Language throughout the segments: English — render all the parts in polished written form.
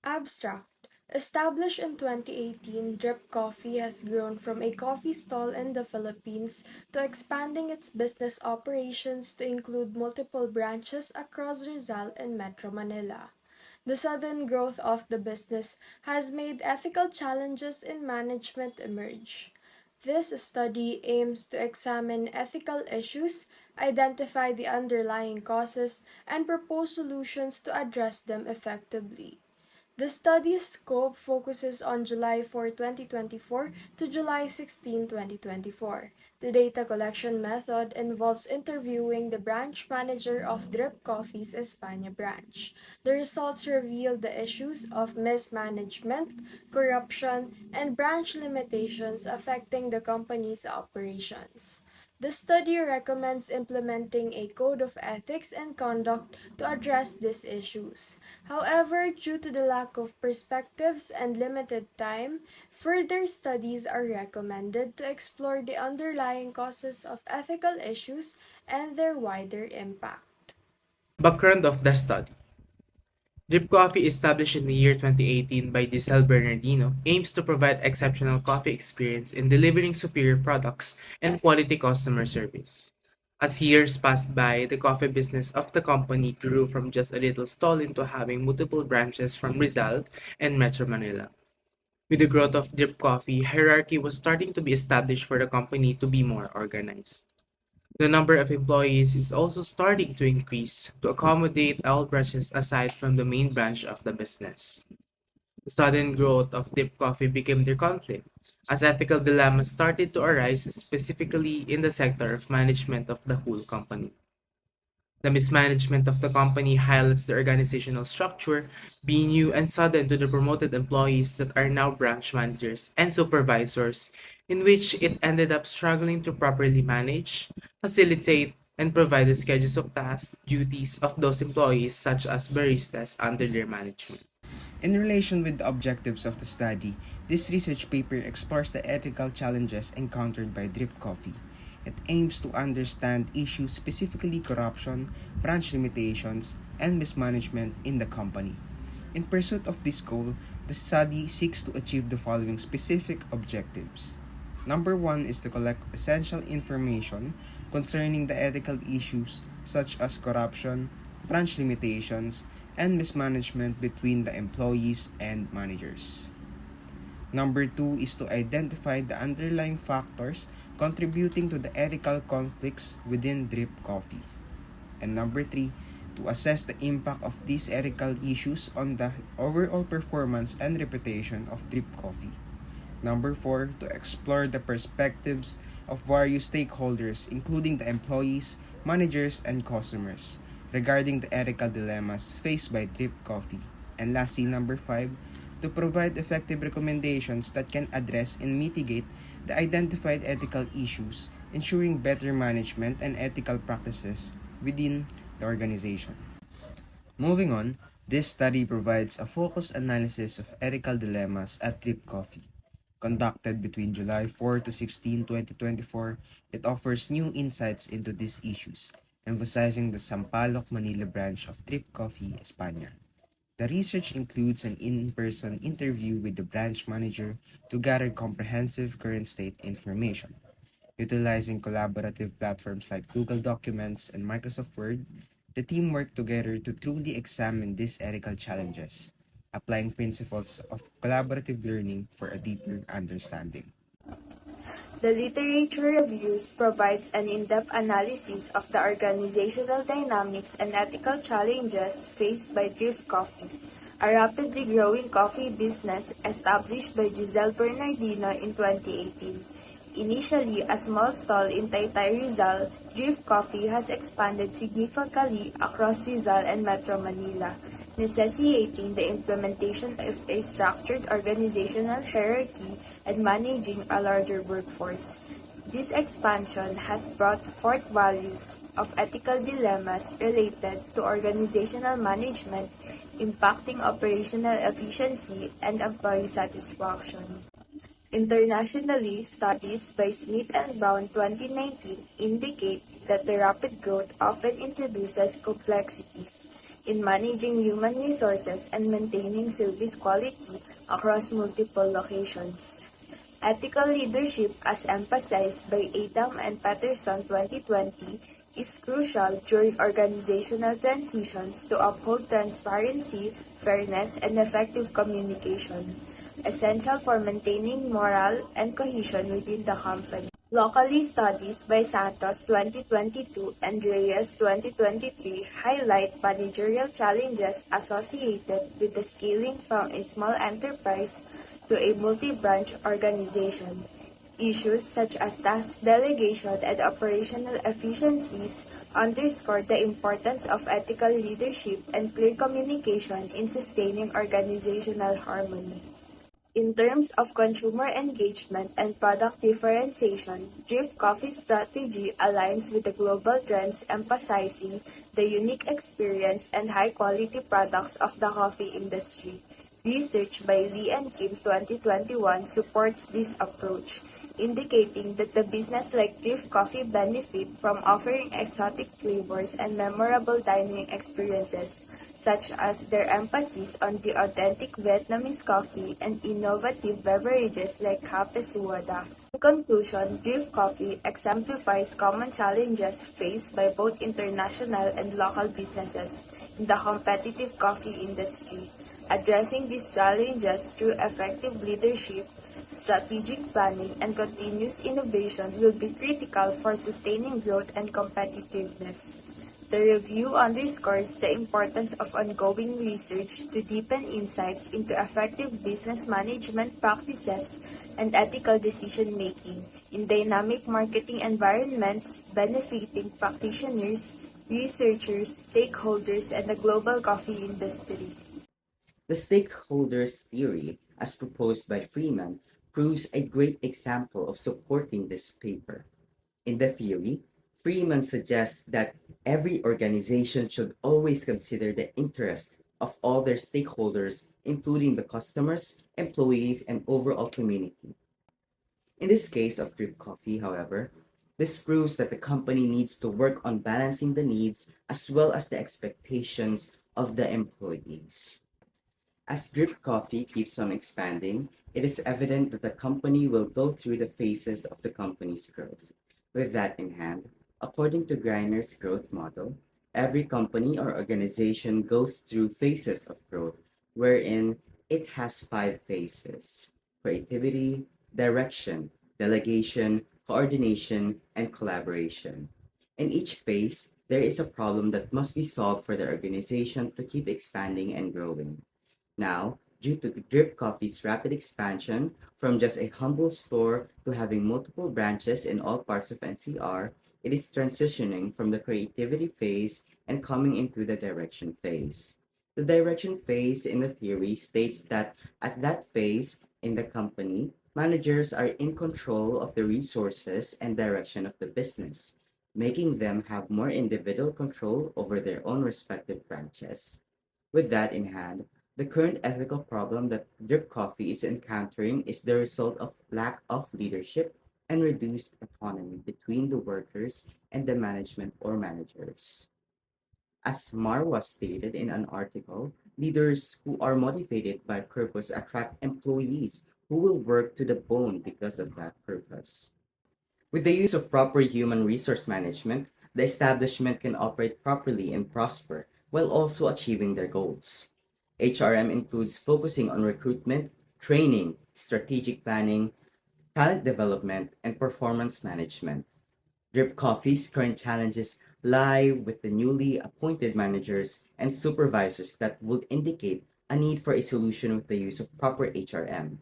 Abstract. Established in 2018, Drip Coffee has grown from a coffee stall in the Philippines to expanding its business operations to include multiple branches across Rizal and Metro Manila. The sudden growth of the business has made ethical challenges in management emerge. This study aims to examine ethical issues, identify the underlying causes, and propose solutions to address them effectively. The study's scope focuses on July 4, 2024 to July 16, 2024. The data collection method involves interviewing the branch manager of Drip Coffee's España branch. The results reveal the issues of mismanagement, corruption, and branch limitations affecting the company's operations. The study recommends implementing a code of ethics and conduct to address these issues. However, due to the lack of perspectives and limited time, further studies are recommended to explore the underlying causes of ethical issues and their wider impact. Background of the study. Drip Coffee, established in the year 2018 by Giselle Bernardino, aims to provide exceptional coffee experience in delivering superior products and quality customer service. As years passed by, the coffee business of the company grew from just a little stall into having multiple branches from Rizal and Metro Manila. With the growth of Drip Coffee, hierarchy was starting to be established for the company to be more organized. The number of employees is also starting to increase to accommodate all branches aside from the main branch of the business. The sudden growth of Dip Coffee became their conflict, as ethical dilemmas started to arise specifically in the sector of management of the whole company. The mismanagement of the company highlights the organizational structure being new and sudden to the promoted employees that are now branch managers and supervisors, in which it ended up struggling to properly manage, facilitate, and provide the schedules of tasks, duties of those employees such as baristas under their management. In relation with the objectives of the study, this research paper explores the ethical challenges encountered by Drip Coffee. It aims to understand issues, specifically corruption, branch limitations, and mismanagement in the company. In pursuit of this goal, the study seeks to achieve the following specific objectives. Number one is to collect essential information concerning the ethical issues such as corruption, branch limitations, and mismanagement between the employees and managers. Number two is to identify the underlying factors contributing to the ethical conflicts within Drip Coffee. And number three, to assess the impact of these ethical issues on the overall performance and reputation of Drip Coffee. Number four, to explore the perspectives of various stakeholders, including the employees, managers, and customers, regarding the ethical dilemmas faced by Drip Coffee. And lastly, number five, to provide effective recommendations that can address and mitigate the identified ethical issues, ensuring better management and ethical practices within the organization. Moving on, this study provides a focused analysis of ethical dilemmas at Drip Coffee. Conducted between July 4 to 16, 2024, it offers new insights into these issues, emphasizing the Sampaloc, Manila branch of Drip Coffee, España. The research includes an in-person interview with the branch manager to gather comprehensive current state information. Utilizing collaborative platforms like Google Documents and Microsoft Word, the team worked together to truly examine these ethical challenges, applying principles of collaborative learning for a deeper understanding. The literature reviews provides an in-depth analysis of the organizational dynamics and ethical challenges faced by Drift Coffee, a rapidly growing coffee business established by Giselle Bernardino in 2018. Initially a small stall in Taytay, Rizal, Drift Coffee has expanded significantly across Rizal and Metro Manila, necessitating the implementation of a structured organizational hierarchy and managing a larger workforce. This expansion has brought forth values of ethical dilemmas related to organizational management, impacting operational efficiency and employee satisfaction. Internationally, studies by Smith and Brown 2019 indicate that the rapid growth often introduces complexities, in managing human resources and maintaining service quality across multiple locations. Ethical leadership, as emphasized by Adam and Patterson 2020, is crucial during organizational transitions to uphold transparency, fairness, and effective communication, essential for maintaining morale and cohesion within the company. Locally, studies by Santos 2022 and Reyes 2023 highlight managerial challenges associated with the scaling from a small enterprise to a multi-branch organization. Issues such as task delegation and operational efficiencies underscore the importance of ethical leadership and clear communication in sustaining organizational harmony. In terms of consumer engagement and product differentiation, Drift Coffee's strategy aligns with the global trends emphasizing the unique experience and high-quality products of the coffee industry. Research by Lee and Kim 2021 supports this approach, indicating that the business like Drift Coffee benefit from offering exotic flavors and memorable dining experiences, such as their emphasis on the authentic Vietnamese coffee and innovative beverages like Cafe Suada. In conclusion, Drift Coffee exemplifies common challenges faced by both international and local businesses in the competitive coffee industry. Addressing these challenges through effective leadership, strategic planning, and continuous innovation will be critical for sustaining growth and competitiveness. The review underscores the importance of ongoing research to deepen insights into effective business management practices and ethical decision making in dynamic marketing environments benefiting practitioners, researchers, stakeholders, and the global coffee industry. The stakeholders theory, as proposed by Freeman, proves a great example of supporting this paper. In the theory, Freeman suggests that every organization should always consider the interest of all their stakeholders, including the customers, employees, and overall community. In this case of Drip Coffee, however, this proves that the company needs to work on balancing the needs as well as the expectations of the employees. As Drip Coffee keeps on expanding, it is evident that the company will go through the phases of the company's growth. With that in hand, according to Greiner's growth model, every company or organization goes through phases of growth, wherein it has five phases: creativity, direction, delegation, coordination, and collaboration. In each phase, there is a problem that must be solved for the organization to keep expanding and growing. Now, due to Drip Coffee's rapid expansion from just a humble store to having multiple branches in all parts of NCR, it is transitioning from the creativity phase and coming into the direction phase. The direction phase in the theory states that at that phase in the company, managers are in control of the resources and direction of the business, making them have more individual control over their own respective branches. With that in hand, the current ethical problem that Drip Coffee is encountering is the result of lack of leadership and reduced autonomy between the workers and the management or managers. As Marwa stated in an article, leaders who are motivated by purpose attract employees who will work to the bone because of that purpose. With the use of proper human resource management, the establishment can operate properly and prosper while also achieving their goals. HRM includes focusing on recruitment, training, strategic planning, talent development, and performance management. Drip Coffee's current challenges lie with the newly appointed managers and supervisors that would indicate a need for a solution with the use of proper HRM,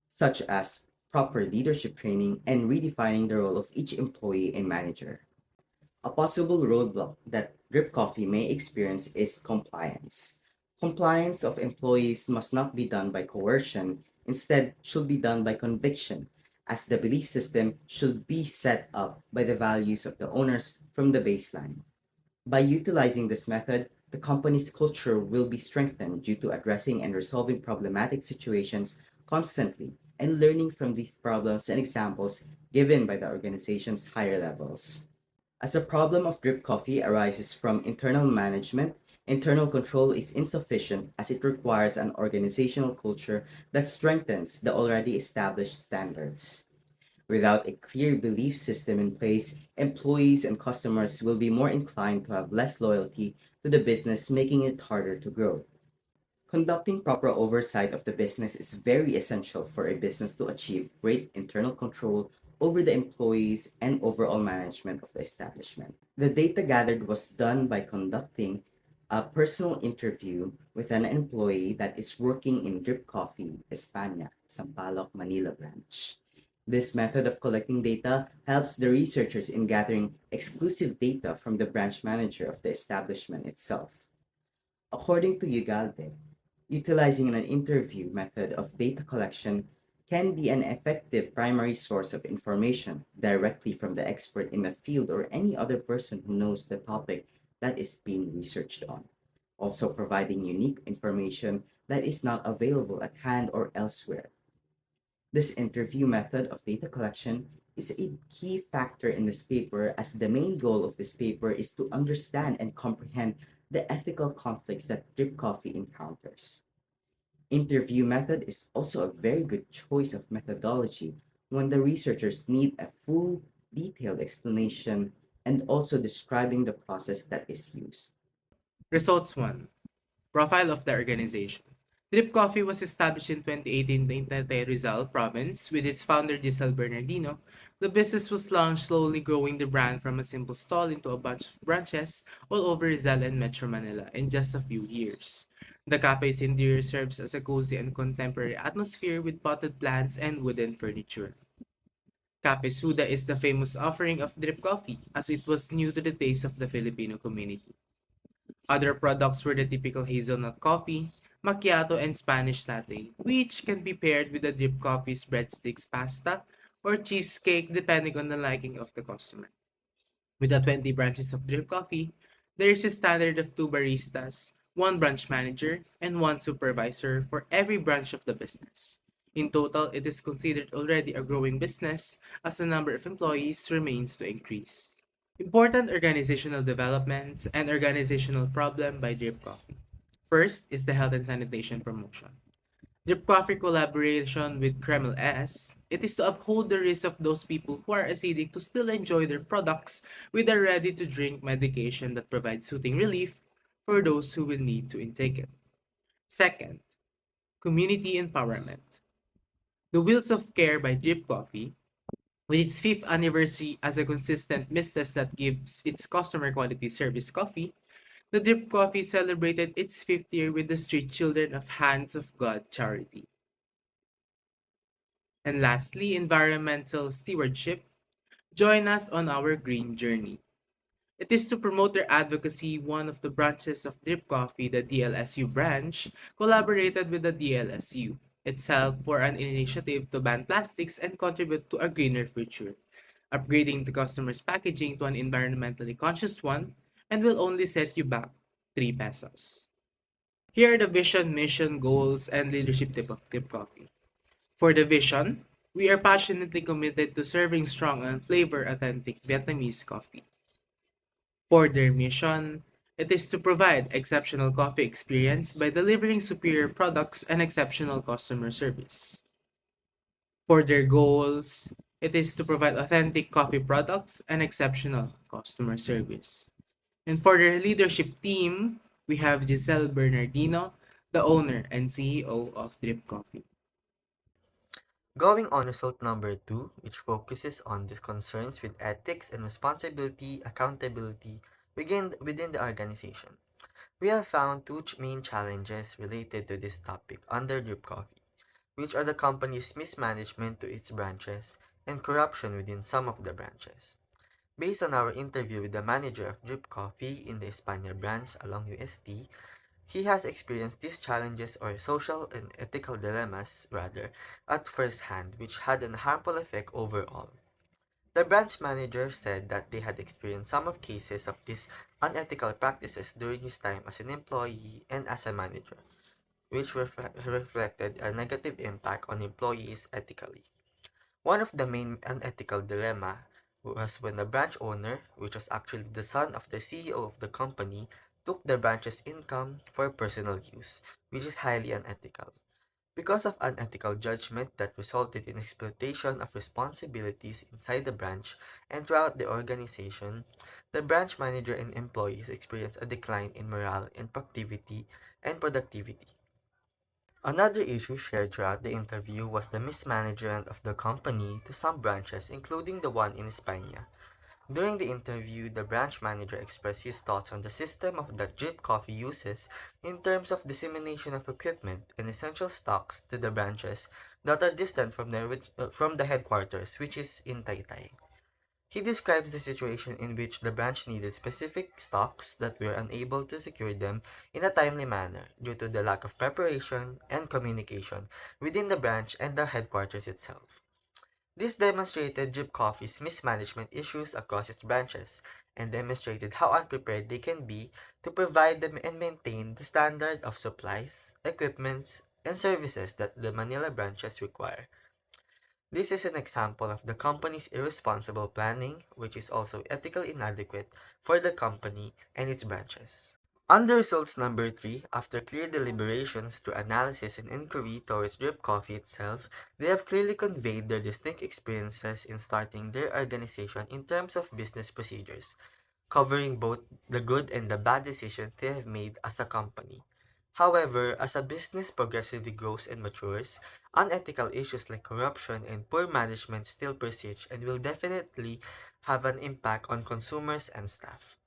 such as proper leadership training and redefining the role of each employee and manager. A possible roadblock that Drip Coffee may experience is compliance. Compliance of employees must not be done by coercion, instead, should be done by conviction, as the belief system should be set up by the values of the owners from the baseline. By utilizing this method, the company's culture will be strengthened due to addressing and resolving problematic situations constantly and learning from these problems and examples given by the organization's higher levels. As the problem of Drip Coffee arises from internal management, Internal control is insufficient as it requires an organizational culture that strengthens the already established standards. Without a clear belief system in place, employees and customers will be more inclined to have less loyalty to the business, making it harder to grow. Conducting proper oversight of the business is very essential for a business to achieve great internal control over the employees and overall management of the establishment. The data gathered was done by conducting a personal interview with an employee that is working in Drip Coffee, España, Sampaloc, Manila branch. This method of collecting data helps the researchers in gathering exclusive data from the branch manager of the establishment itself. According to Ugalde, utilizing an interview method of data collection can be an effective primary source of information directly from the expert in the field or any other person who knows the topic that is being researched on, also providing unique information that is not available at hand or elsewhere. This interview method of data collection is a key factor in this paper as the main goal of this paper is to understand and comprehend the ethical conflicts that drip coffee encounters. Interview method is also a very good choice of methodology when the researchers need a full, detailed explanation and also describing the process that is used. Results 1. Profile of the organization. Drip Coffee was established in 2018 in Taytay Rizal province with its founder Giselle Bernardino. The business was launched, slowly growing the brand from a simple stall into a bunch of branches all over Rizal and Metro Manila in just a few years. The cafe's interior serves as a cozy and contemporary atmosphere with potted plants and wooden furniture. Cafe Suda is the famous offering of drip coffee as it was new to the taste of the Filipino community. Other products were the typical hazelnut coffee, macchiato, and Spanish latte, which can be paired with the drip coffee's breadsticks, pasta, or cheesecake depending on the liking of the customer. With the 20 branches of drip coffee, there is a standard of two baristas, one branch manager, and one supervisor for every branch of the business. In total, it is considered already a growing business as the number of employees remains to increase. Important organizational developments and organizational problem by Drip Coffee. First is the health and sanitation promotion. Drip Coffee collaboration with Kreml S. It is to uphold the rights of those people who are acidic to still enjoy their products with a ready-to-drink medication that provides soothing relief for those who will need to intake it. Second, community empowerment. The Wheels of Care by Drip Coffee, with its fifth anniversary as a consistent business that gives its customer quality service coffee, the Drip Coffee celebrated its fifth year with the Street Children of Hands of God charity. And lastly, environmental stewardship. Join us on our green journey. It is to promote their advocacy. One of the branches of Drip Coffee, the DLSU branch, collaborated with the DLSU itself for an initiative to ban plastics and contribute to a greener future, upgrading the customer's packaging to an environmentally conscious one and will only set you back 3 pesos. Here are the vision, mission, goals, and leadership tip of Drip Coffee. For the vision, we are passionately committed to serving strong and flavor authentic Vietnamese coffee. For their mission, it is to provide exceptional coffee experience by delivering superior products and exceptional customer service. For their goals, it is to provide authentic coffee products and exceptional customer service. And for their leadership team, we have Giselle Bernardino, the owner and CEO of Drip Coffee. Going on result number 2, which focuses on the concerns with ethics and responsibility, accountability within the organization. We have found two main challenges related to this topic under Drip Coffee, which are the company's mismanagement to its branches and corruption within some of the branches. Based on our interview with the manager of Drip Coffee in the España branch along UST, he has experienced these challenges or social and ethical dilemmas, rather, at first hand, which had a harmful effect overall. The branch manager said that they had experienced some of cases of these unethical practices during his time as an employee and as a manager, which reflected a negative impact on employees ethically. One of the main unethical dilemma was when the branch owner, which was actually the son of the CEO of the company, took the branch's income for personal use, which is highly unethical. Because of unethical judgment that resulted in exploitation of responsibilities inside the branch and throughout the organization, the branch manager and employees experienced a decline in morale and productivity. Another issue shared throughout the interview was the mismanagement of the company to some branches, including the one in España. During the interview, the branch manager expressed his thoughts on the system that Drip Coffee uses in terms of dissemination of equipment and essential stocks to the branches that are distant from the headquarters, which is in Taytay. He describes the situation in which the branch needed specific stocks that were unable to secure them in a timely manner due to the lack of preparation and communication within the branch and the headquarters itself. This demonstrated Drip Coffee's mismanagement issues across its branches and demonstrated how unprepared they can be to provide them and maintain the standard of supplies, equipments, and services that the Manila branches require. This is an example of the company's irresponsible planning, which is also ethically inadequate for the company and its branches. Under results number 3, after clear deliberations through analysis and inquiry towards Drip Coffee itself, they have clearly conveyed their distinct experiences in starting their organization in terms of business procedures, covering both the good and the bad decisions they have made as a company. However, as a business progressively grows and matures, unethical issues like corruption and poor management still persist and will definitely have an impact on consumers and staff.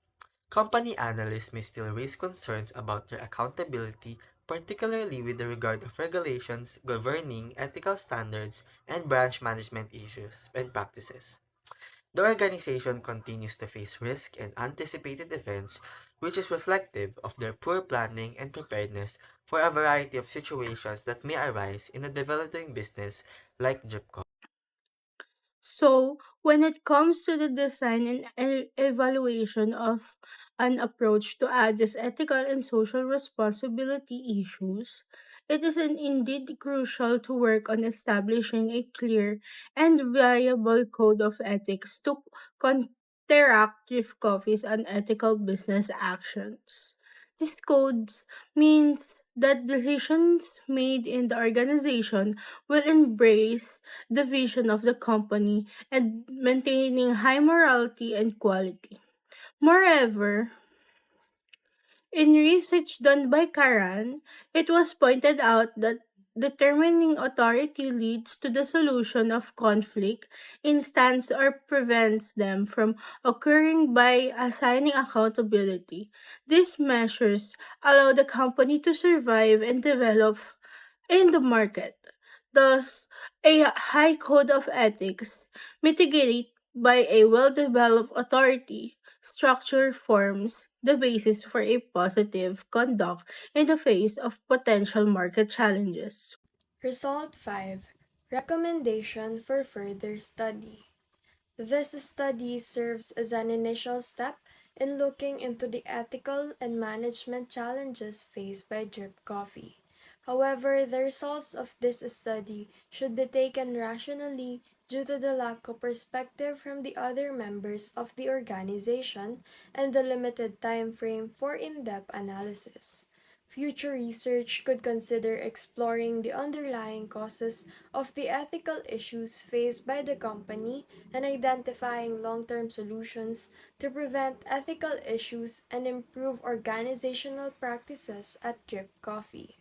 Company analysts may still raise concerns about their accountability, particularly with regard of regulations governing ethical standards and branch management issues and practices. The organization continues to face risk and anticipated events, which is reflective of their poor planning and preparedness for a variety of situations that may arise in a developing business like Jipco. So, when it comes to the design and evaluation of an approach to address ethical and social responsibility issues, it is indeed crucial to work on establishing a clear and viable code of ethics to counteract Drift Coffee's unethical business actions. These codes means that decisions made in the organization will embrace the vision of the company and maintaining high morality and quality. Moreover, in research done by Karan, it was pointed out that determining authority leads to the solution of conflict instance or prevents them from occurring by assigning accountability. These measures allow the company to survive and develop in the market. Thus, a high code of ethics, mitigated by a well-developed authority structure, forms the basis for a positive conduct in the face of potential market challenges. Result 5. Recommendation for further study. This study serves as an initial step in looking into the ethical and management challenges faced by Drip Coffee. However, the results of this study should be taken rationally due to the lack of perspective from the other members of the organization and the limited time frame for in-depth analysis. Future research could consider exploring the underlying causes of the ethical issues faced by the company and identifying long-term solutions to prevent ethical issues and improve organizational practices at Drip Coffee.